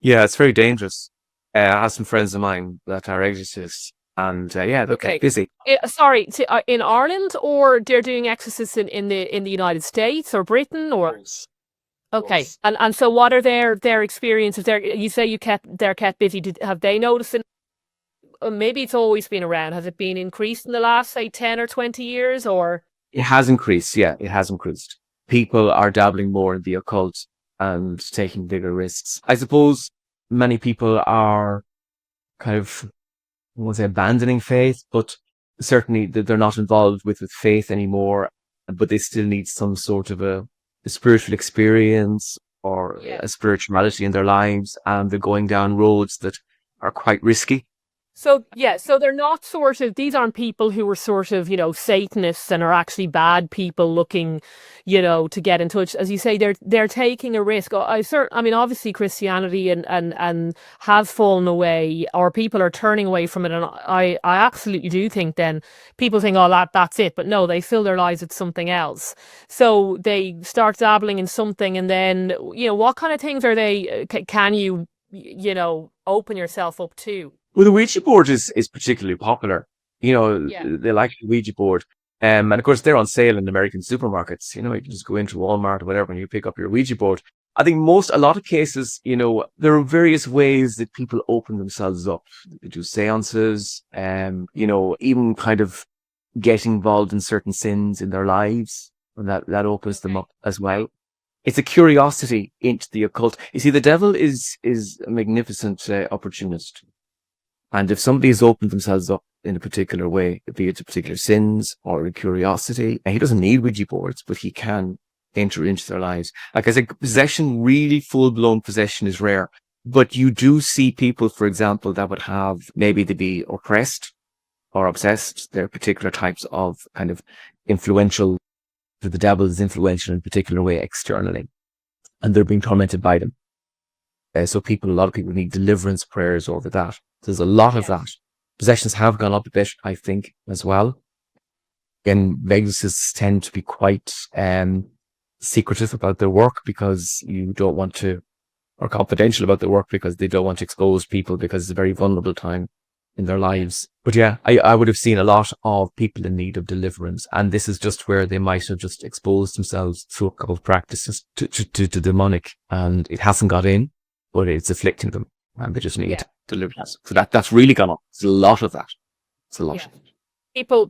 Yeah, it's very dangerous. I have some friends of mine that are exorcists, and yeah, they're quite Okay. busy. Sorry, in Ireland, or they're doing exorcists in the United States or Britain, or Both. okay. Both. And so what are their experiences? You say they're kept busy. Have they noticed it? Maybe it's always been around. Has it been increased in the last, say, 10 or 20 years, or? It has increased. Yeah, it has increased. People are dabbling more in the occult and taking bigger risks. I suppose many people are kind of, I won't say abandoning faith, but certainly they're not involved with faith anymore, but they still need some sort of a spiritual experience or Yeah. a spirituality in their lives, and they're going down roads that are quite risky. So yeah, so they're not sort of, these aren't people who are sort of, Satanists and are actually bad people looking, to get in touch. As you say, they're taking a risk. I mean, obviously Christianity and has fallen away, or people are turning away from it. And I absolutely do think then people think, oh, that's it. But no, they fill their lives with something else. So they start dabbling in something, and then, what kind of things are they, can you, open yourself up to? Well, the Ouija board is particularly popular. Yeah. They like the Ouija board. And of course, they're on sale in American supermarkets. You can just go into Walmart or whatever and you pick up your Ouija board. I think a lot of cases, there are various ways that people open themselves up. They do seances, even kind of get involved in certain sins in their lives. And that opens them Okay. up as well. It's a curiosity into the occult. You see, the devil is a magnificent opportunist. And if somebody's opened themselves up in a particular way, be it to particular sins or a curiosity, and he doesn't need Ouija boards, but he can enter into their lives. Like I said, possession, really full blown possession is rare. But you do see people, for example, that would have maybe they be oppressed or obsessed. There are particular types of kind of influential, the devil is influential in a particular way externally, and they're being tormented by them. A lot of people need deliverance prayers over that. There's a lot of that. Yes. Possessions have gone up a bit, I think, as well. Again, exorcists tend to be quite secretive about their work because you don't want to, or confidential about their work because they don't want to expose people because it's a very vulnerable time in their Yeah. lives. But yeah, I would have seen a lot of people in need of deliverance. And this is just where they might have just exposed themselves through occult practices to demonic, and it hasn't got in, but it's afflicting them and they just need Yeah. deliverance. So that's really gone up. There's a lot of that. It's a lot. Yeah. People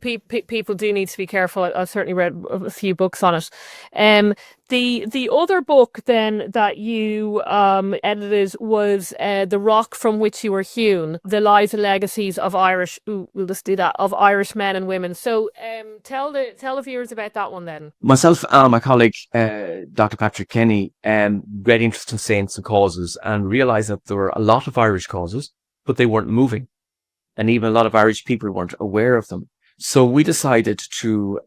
do need to be careful. I've certainly read a few books on it. Um, the other book then that you edited was The Rock from Which You Were Hewn: The Lives and Legacies of Irish. Ooh, we'll just do that, of Irish men and women. So tell the viewers about that one then. Myself and my colleague, Dr. Patrick Kenny, read Interest in Saints and Causes and realized that there were a lot of Irish causes, but they weren't moving. And even a lot of Irish people weren't aware of them. So we decided to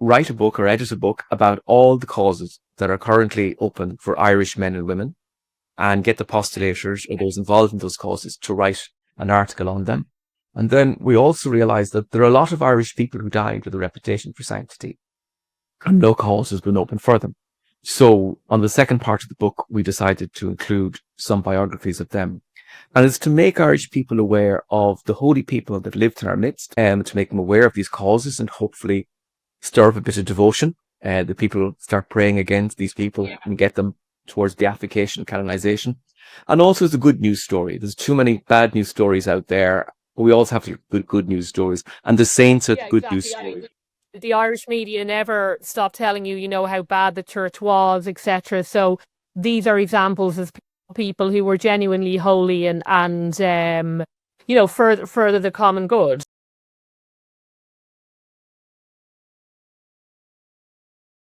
write a book or edit a book about all the causes that are currently open for Irish men and women and get the postulators or those involved in those causes to write an article on them. And then we also realized that there are a lot of Irish people who died with a reputation for sanctity and no cause has been open for them. So on the second part of the book, we decided to include some biographies of them. And it's to make Irish people aware of the holy people that lived in our midst, and to make them aware of these causes and hopefully stir up a bit of devotion. The people start praying against these people and get them towards beatification and canonization. And also it's a good news story. There's too many bad news stories out there. But we also have good news stories. And the saints are Yeah, good news exactly. stories. The Irish media never stop telling you, how bad the church was, etc. So these are examples of people who were genuinely holy and further the common good.